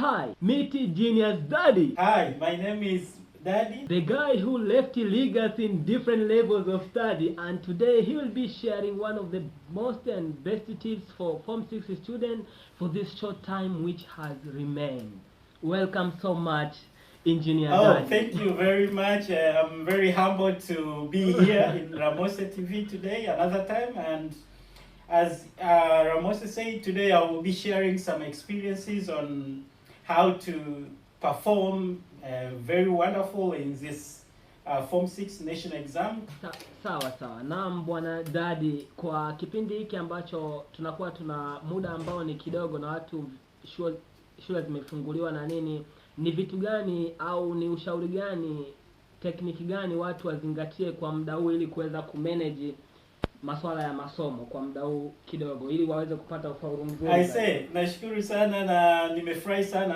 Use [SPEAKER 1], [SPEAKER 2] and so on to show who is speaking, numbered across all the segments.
[SPEAKER 1] Hi, meet Genius Daddy.
[SPEAKER 2] Hi, my name is Daddy.
[SPEAKER 1] The guy who left legacy in different levels of study, and today he will be sharing one of the most and best tips for Form 6 students for this short time which has remained. Welcome so much, Engineer Daddy.
[SPEAKER 2] Thank you very much. I'm very humbled to be here in Ramosa TV today, another time. And as Ramosa said, today I will be sharing some experiences on how to perform very wonderful in this Form 6 national exam.
[SPEAKER 1] Sawa. Naam bwana Daddy, kwa kipindi hiki ambacho tunakuwa tuna muda ambao ni kidogo na watu shule zimefunguliwa na nini, ni vitu gani au ni ushauri gani, tekniki gani watu wazingatie kwa muda huu ili kuweza kumanage masuala ya masomo kwa muda huu kidogo ili waweze kupata ufaulu mzuri?
[SPEAKER 2] Nashukuru sana na nimefurahi sana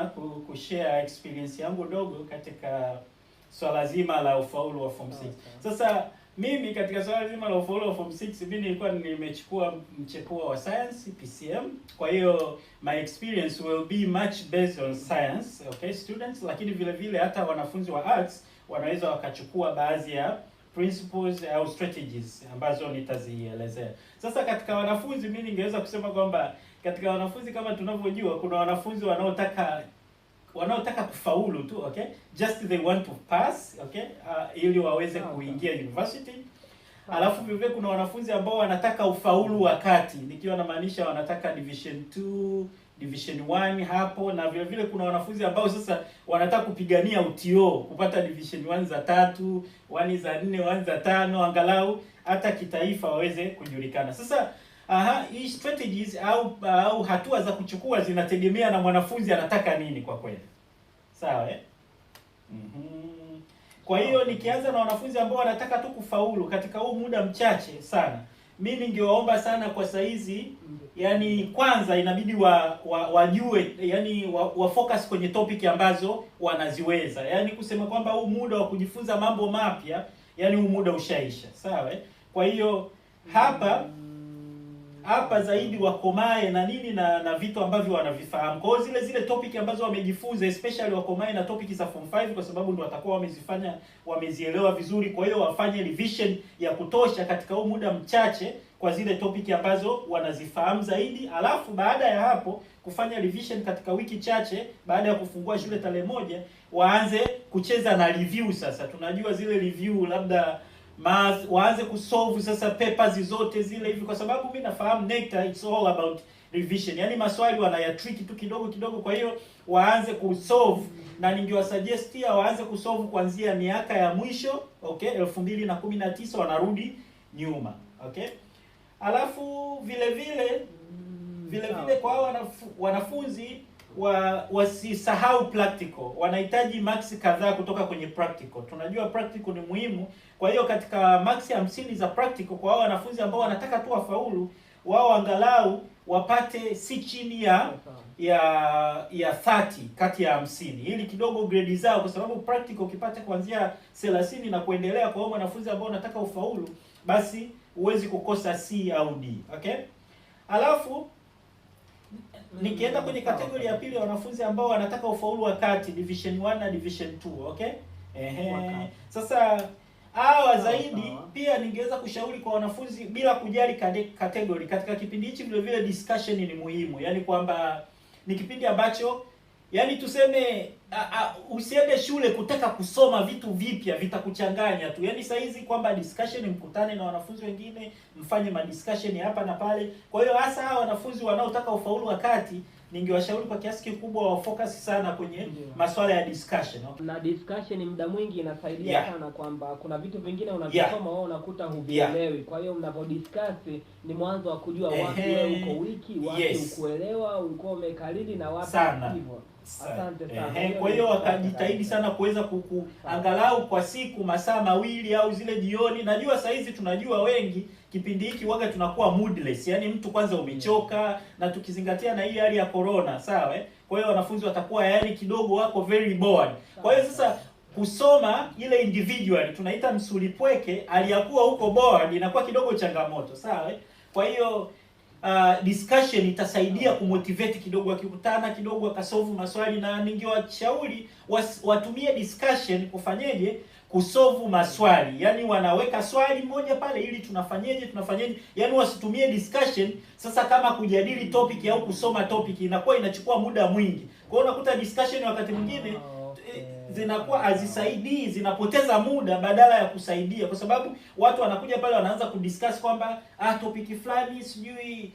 [SPEAKER 2] kushare experience yangu ndogo katika swala zima la ufaulu wa Form 6. Sasa mimi katika swala zima la ufaulu wa Form 6 mimi nilikuwa nimechukua mchepuo wa science PCM. Kwa hiyo my experience will be much based on science, okay students, lakini vile vile hata wanafunzi wa arts wanaweza wakachukua baadhi ya principles au strategies ambazo nitazielezea. Sasa katika wanafunzi mimi ningeweza kusema kwamba katika wanafunzi kama tunavyojua kuna wanafunzi wanaotaka kufaulu tu, okay? Just they want to pass, okay? Ili waweze kuingia university. Alafu vile kuna wanafunzi ambao wanataka ufaulu wa kati, nikiwa namaanisha wanataka division 2, division 1 hapo, na vile vile kuna wanafunzi ambao sasa wanataka kupigania UTO, kupata division 1 za 3, 1 za 4, 1 za 5, angalau hata kitaifa waweze kujulikana. Sasa hii strategies au hatua za kuchukua zinategemea na mwanafunzi anataka nini kwa kweli. Sawa Kwa hiyo nikianza na wanafunzi ambao wanataka tu kufaulu katika huu muda mchache sana, mimi ningewaomba sana kwa saizi, yani kwanza inabidi wajue, yani wa focus kwenye topic ambazo wanaziweza. Yani kusema kwamba huu muda wa kujifunza mambo mapya, yani huu muda ushaisha. Sawa Kwa hiyo hapa zaidi wakomae na nini na vitu ambavyo wanavifahamu. Kwa hiyo zile topic ambazo wamejifunza, especially wakomae na topic za Form 5 kwa sababu ndio watakuwa wamezielewa vizuri. Kwa hiyo wafanye revision ya kutosha katika huu muda mchache kwa zile topic ambazo wanazifahamu zaidi. Alafu baada ya hapo kufanya revision katika wiki chache baada ya kufungua shule tarehe 1, waanze kucheza na review. Sasa tunajua zile review labda waanze kusolve sasa papers zote zile hivi, kwa sababu mimi nafahamu NECTA it's all about revision. Yani maswali wanayatrick tu kidogo, kwa hiyo waanze kusolve, na ningewasuggestia waanze kusolve kuanzia miaka ya mwisho, okay, 2019 wanarudi nyuma, okay. Alafu vile vile kwa wanafunzi wasisahau practical. Wanahitaji marks kadhaa kutoka kwenye practical. Tunajua practical ni muhimu. Kwa hiyo katika marks 50 za practical kwa hao wanafunzi ambao wanataka tu wafaulu, wao angalau wapate si chini ya 30 kati ya 50, ili kidogo grade zao, kwa sababu practical ukipata kuanzia 30 na kuendelea kwa hao wanafunzi ambao wanataka ufaulu, basi huwezi kukosa C au D, okay? Alafu nikienda kwenye kategori ya pili, wanafunzi ambao wanataka ufaulu wa kati, division 1 na division 2, okay? Sasa hawa zaidi pia ningeweza kushauri kwa wanafunzi bila kujali kategori. Katika kipindi hichi vile vile discussion ni muhimu. Yaani kwamba ni kipindi ambacho, yani tuseme usiende shule kutaka kusoma vitu vipya vitakuchanganya tu. Yani saa hizi kwamba discussion, mkutane na wanafunzi wengine, mfanye discussion hapa na pale. Kwa hiyo hasa hawa wanafunzi wanaotaka ufaulu wa kati, ningewashauri kwa kiasi kikubwa wa focus sana kwenye masuala ya discussion.
[SPEAKER 1] Na discussion muda mwingi inasaidia sana, kwamba kuna vitu vingine unavisoma wewe unakuta huvielewi. Kwa hiyo mnapodiscuss ni mwanzo wa kujua wapi wewe uko wiki, wapi ukuelewa, ulikuwa umekalili na wapi hivyo. Asante sana.
[SPEAKER 2] Kwa hiyo wakajitahidi sana kuweza angalau kwa siku masaa 2 au zile jioni. Najua saa hizi tunajua wengi kipindi hiki waga tunakuwa moodless. Yaani mtu kwanza umechoka, na tukizingatia na hii hali ya corona, sawa Kwa hiyo wanafunzi watakuwa yani kidogo wako very bored. Kwa hiyo sasa kusoma ile individual tunaita msulipweke, aliyakuwa huko bored, inakuwa kidogo changamoto, sawa Kwa hiyo discussion itasaidia kumotivate kidogo, wakikutana kidogo wakasolve maswali, na ningewashauri watumie discussion kufanyeje, kusolve maswali. Yani wanaweka swali moja pale ili tunafanyeje, yani wasitumie discussion sasa kama kujadili topic au kusoma topic, inakuwa inachukua muda mwingi. Kwa hiyo unakuta discussion wakati mwingine zinakuwa hazisaidii, zinapoteza muda badala ya kusaidia, kwa sababu watu wanakuja pale wanaanza kudiscuss kwamba topic fulani sijui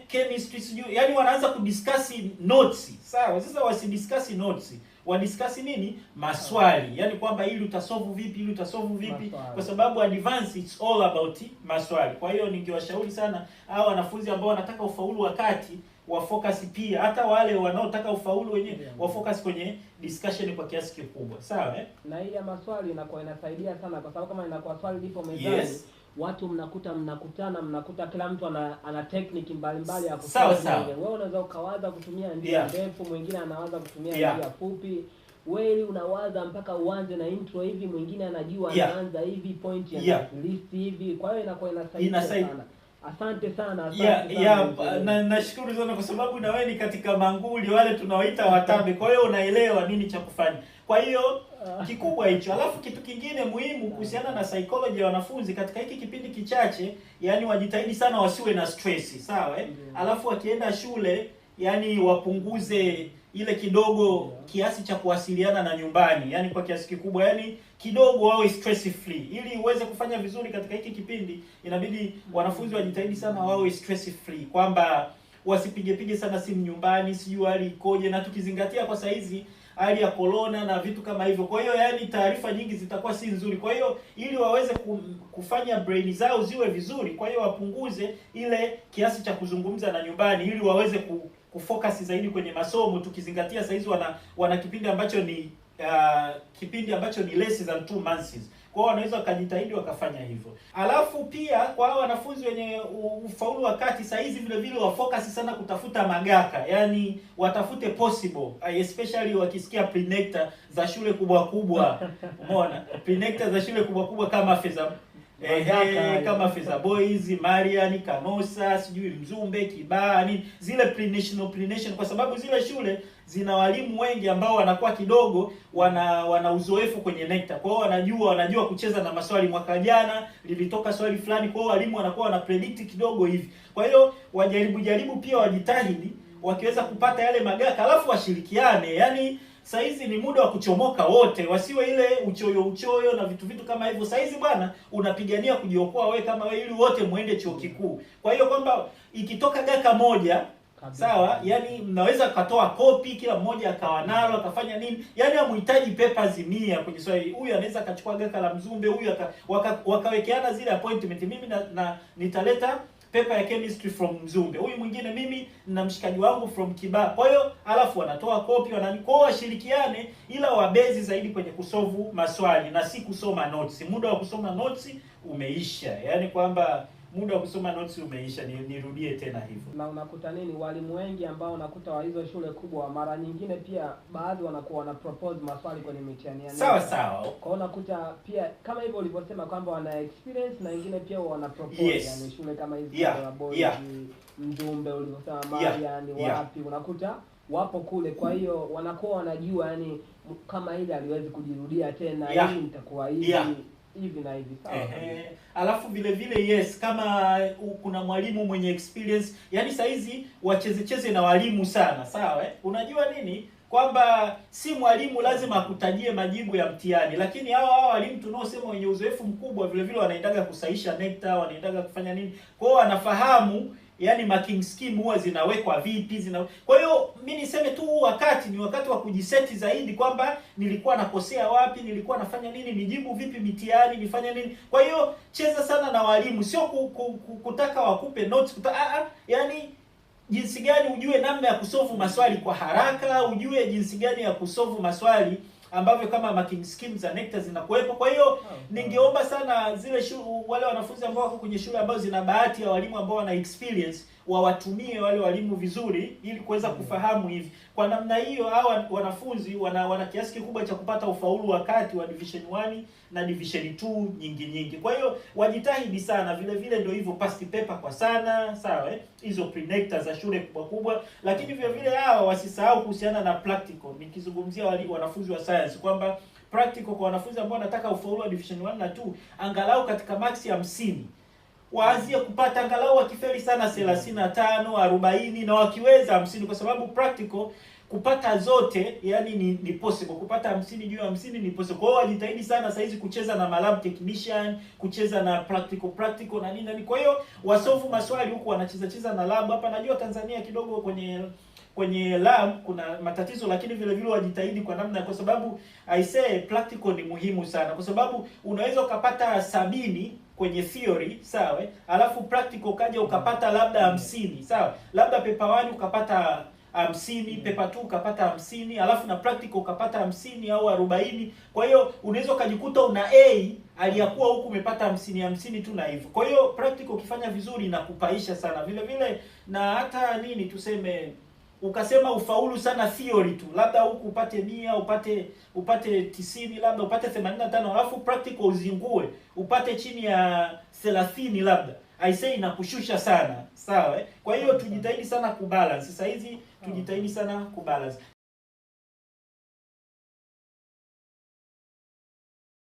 [SPEAKER 2] chemistry sijui, yani wanaanza kudiscuss notes. Sawa, sasa wasidiscuss notes, wadiscuss nini? Maswali. Yani kwamba ili utasolve vipi, maswali. Kwa sababu advance it's all about maswali. Kwa hiyo ningewashauri sana hao wanafunzi ambao wanataka ufaulu wakati wa focus, pia hata wale wanaotaka ufaulu wenyewe wa focus kwenye discussion kwa kiasi kikubwa. Sawa
[SPEAKER 1] na ile maswali inakuwa inasaidia sana, kwa sababu kama inakuwa swali lipo mezani, watu mnakuta kila mtu ana technique mbalimbali ya
[SPEAKER 2] kusoma.
[SPEAKER 1] Wewe unaweza ukawaza kutumia njia ndefu, mwingine anawaza kutumia njia fupi. Wewe unawaza mpaka uanze na intro hivi, mwingine anajua anaanza hivi, point ya list hivi. Kwa hiyo inakuwa inasaidia sana. Asante sana.
[SPEAKER 2] Na nashukuru sana kwa sababu na wewe ni katika manguli wale tunaoita watabe. Kwa hiyo unaelewa nini cha kufanya. Kwa hiyo kikubwa hicho. Alafu kitu kingine muhimu kuhusiana na psychology ya wanafunzi katika hiki kipindi kichache, yani wajitahidi sana wasiwe na stress, sawa Alafu wakienda shule, yani wapunguze ile kidogo kiasi cha kuwasiliana na nyumbani, yani kwa kiasi kikubwa, yani kidogo wawe stress free. Ili uweze kufanya vizuri katika hiki kipindi, inabidi wanafunzi wajitahidi sana wawe stress free, kwamba wasipige sana simu nyumbani, sijui hali ikoje, na tukizingatia kwa saizi hali ya corona na vitu kama hivyo. Kwa hiyo yani taarifa nyingi zitakuwa si nzuri. Kwa hiyo ili waweze kufanya brain zao ziwe vizuri, kwa hiyo wapunguze ile kiasi cha kuzungumza na nyumbani ili waweze kufocus zaidi kwenye masomo, tukizingatia saizi wana kipindi ambacho ni less than 2 months. Kwa hiyo wanaweza wakajitahidi wakafanya hivyo. Alafu pia kwa hao wanafunzi wenye ufaulu wa kati saizi vile vile wafocus sana kutafuta magaka, yani watafute possible, especially wakisikia prenecta za shule kubwa. Umeona prenecta za shule kubwa kama Feza Boys, Marian, Kanosa, sijui Mzumbe, Kibaa, zile pre-nation, kwa sababu zile shule zina walimu wengi ambao wanakuwa kidogo wana uzoefu kwenye NECTA. Kwa hiyo wanajua kucheza na maswali. Mwaka jana lilitoka swali fulani, kwa hiyo walimu wanakuwa wana predict kidogo hivi. Kwa hiyo wajaribu pia wajitahidi wakiweza kupata yale magaka, alafu washirikiane. Yani saizi ni muda wa kuchomoka wote, wasiwe ile uchoyo na vitu kama hivyo. Saizi bwana unapigania kujiokoa wewe kama wewe, ili wote muende chuo kikuu. Kwa hiyo kwamba ikitoka gaka moja sawa, yani mnaweza katoa kopi, kila mmoja akawa nalo akafanya nini, yani hamhitaji papers 100 kwenye swali. Huyu anaweza akachukua gaka la Mzumbe, huyu wakawekeana zile appointment, mimi na nitaleta paper ya chemistry from Mzumbe, huyu mwingine mimi na mshikaji wangu from Kibaa. Kwa hiyo alafu wanatoa kopi, kwa washirikiane, ila wabezi zaidi kwenye kusolve maswali na si kusoma notes. Muda wa kusoma notes umeisha, yani kwamba muda wa kusoma notes umeisha. Nirudie tena hivyo.
[SPEAKER 1] Na unakuta nini, walimu wengi ambao unakuta wa hizo shule kubwa, mara nyingine pia baadhi wanakuwa wana propose maswali kwenye mitihani ya
[SPEAKER 2] sawa.
[SPEAKER 1] Kwa unakuta pia kama hivyo ulivyosema kwamba wana experience, na wengine pia wana propose yani shule kama hizi za Boys, Mzumbe ulivyosema, Marian, wapi unakuta wapo kule. Kwa hiyo wanakuwa wanajua yani kama ile aliwezi kujirudia tena, hii itakuwa hivi na hivi, sawa.
[SPEAKER 2] Alafu vile vile kama kuna mwalimu mwenye experience, yani saizi wacheze na walimu sana, sawa Unajua nini, kwamba si mwalimu lazima akutajie majibu ya mtihani, lakini hao walimu tunaosema wenye uzoefu mkubwa vile vile wanaendaga kusahisha NECTA, wanaendaga kufanya nini. Kwa hiyo wanafahamu yani marking scheme huwa zinawekwa vipi, Kwa hiyo mimi niseme tu wakati ni wakati wa kujiseti zaidi, kwamba nilikuwa nakosea wapi, nilikuwa nafanya nini, nijibu vipi mitihani, nifanye nini. Kwa hiyo cheza sana na walimu, sio kutaka wakupe notes, yani jinsi gani ujue namna ya kusolve maswali kwa haraka, ujue jinsi gani ya kusolve maswali ambavyo kama marking scheme za NECTA zinakuwepo. Kwa hiyo ningeomba sana zile wale wanafunzi ambao wako kwenye shule ambazo zina bahati ya walimu ambao wana experience, wawatumie wale walimu vizuri ili kuweza kufahamu hivi. Kwa namna hiyo hao wanafunzi wana kiasi kikubwa cha kupata ufaulu wakati wa division 1 na division 2 nyingi. Kwa hiyo wajitahidi sana. Vile vile ndio hivyo, past paper kwa sana, sawa hizo pre-nectar za shule kubwa, lakini vile vile hao wasisahau kuhusiana na practical. Nikizungumzia wanafunzi wa science kwamba practical kwa wanafunzi ambao wanataka ufaulu wa division 1 na 2, angalau katika max 50 waanzie kupata, angalau wakifeli sana 35, 40 na wakiweza 50, kwa sababu practical kupata zote yani ni possible. Kupata 50 juu ya 50 ni possible. Kwa hiyo wajitahidi sana saizi kucheza na lab technician, kucheza na practical na nini. Kwa hiyo wasolve maswali huku wanacheza na lab. Hapa najua Tanzania kidogo kwenye lab kuna matatizo, lakini vile vile wajitahidi kwa namna, kwa sababu I say practical ni muhimu sana, kwa sababu unaweza ukapata 70 kwenye theory, sawa, alafu practical kaja ukapata labda 50, sawa, labda paper 1 ukapata 50, paper 2 ukapata 50, alafu na practical ukapata 50 au 40. Kwa hiyo unaweza ukajikuta una A aliyakuwa huku umepata 50 tu na hivyo. Kwa hiyo practical ukifanya vizuri na kupaisha sana. Vile vile na hata nini tuseme, ukasema ufaulu sana theory tu, labda huku upate 100, upate 90, labda upate 85, alafu practical uzingue upate chini ya 30 labda, I say inakushusha sana, sawa Kwa hiyo tujitahidi sana kubalance. Sasa hizi tujitahidi sana kubalance.